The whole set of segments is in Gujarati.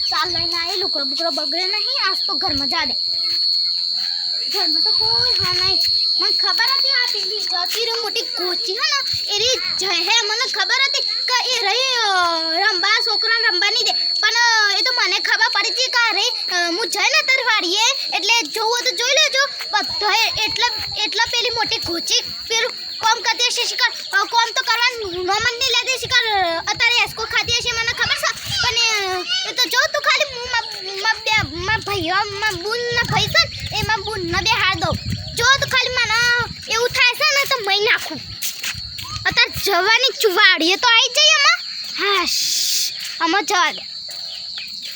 ચાલ લઈને આવી લુકડો બુકડો બગડે નહીં આજ તો ઘરમાં જા દે ઘરમાં તો કોઈ હા નહીં મને ખબર હતી આ પેલી તીર મોટી કોચી હે ને એરી જય હે મને ખબર હતી કે એ રહી રંબા છોકરાને રંબા નહીં દે પણ એ તો મને ખબર પડી હતી કે રે હું જઈ ને તાર વાડીએ એટલે જોવું તો જોઈ લેજો બધા એટલા પેલી મોટી કોચી પેલું કોમ કરતી હશે શિકાર કોમ તો કરવાનું નોમન નહીં લેતી શિકાર અત્યારે એસકો ખાતી હશે મને ખબર છે પણ એ તો જો તું ખાલી માં ભાઈઓ માં બુન ના ભાઈ છે એમાં બુન ન બે હાર દો જો તું ખાલી મને એવું થાય છે ને તો મઈ નાખું અત્યારે જવાની ચુવાડીએ તો આવી જઈએ આમાં હાશ આમાં જવા દે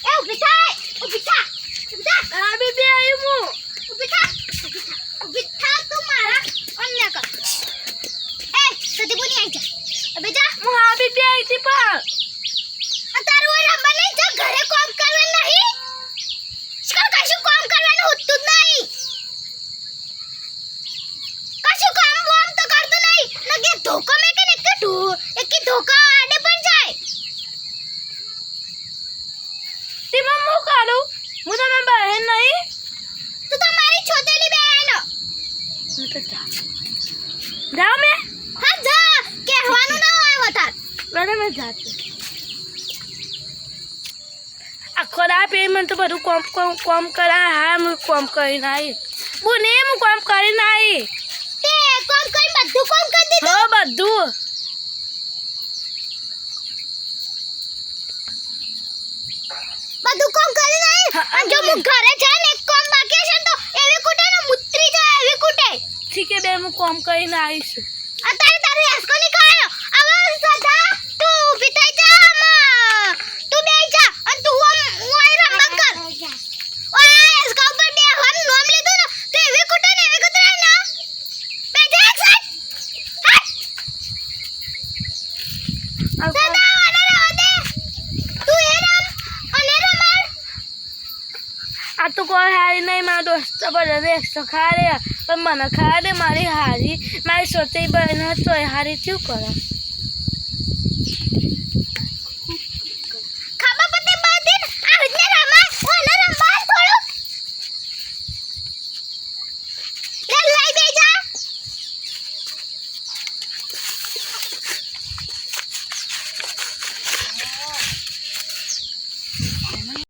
એ ઊભી થા હા બેબી આવી હું ઊભી થા તું મારા અન્ય કર એ સતી બોની આવી જા અબે જા હું હા બેબી આવી હતી પણ અત્યારે ઓય રંબા નહીં જા ઘરે કામ કરવાનું નહીં શિકાર કશું કામ કરવાનું હોતું જ નહીં કશું કામ વામ તો કરતો નહીં નકે ધોકા મે કે એક ધોકા આડે પણ જાય તીમાં મો કાઢું હું તો મેં બહેન નહીં તું તો મારી છોતેલી બહેન હું તો જાઓ મે હા જા કહેવાનું ના હોય વધાર બરાબર મેં જાતી આખો રાત એ મને તો બધું કોમ કરા હા હું કોમ કરીને આવી બોને હું કોમ કરીને આવી તે કોમ કરી બધું કોમ કરી દીધું હા બધું કોમ કરીને આવી અને જો હું ઘરે જાય ને એક કોમ બાકી છે તો એવી કુટે ને મુત્રી જાય એવી કુટે ઠીક છે બેન હું કોમ કરીને આવીશ અત્યારે તારે એસકો ની ખાવાનો હવે સદા તું ઊભી થઈ જા તું બેહી જા અને તું ઓય રંબા કર ઓય એસકો પર બે હમ નામ લીધું ને તો એવી કુટે ને એવી કુતરા ના બે જા એક સાઈડ સદા અને રહો દે તું એ રમ અને રમાડ આ તો કોઈ હારી નહીં મારા દોસ્ત બધા એકસો ખારે પણ મને ખાડે મારી હારી મારી સોતી બહેન તો હારી શું કરે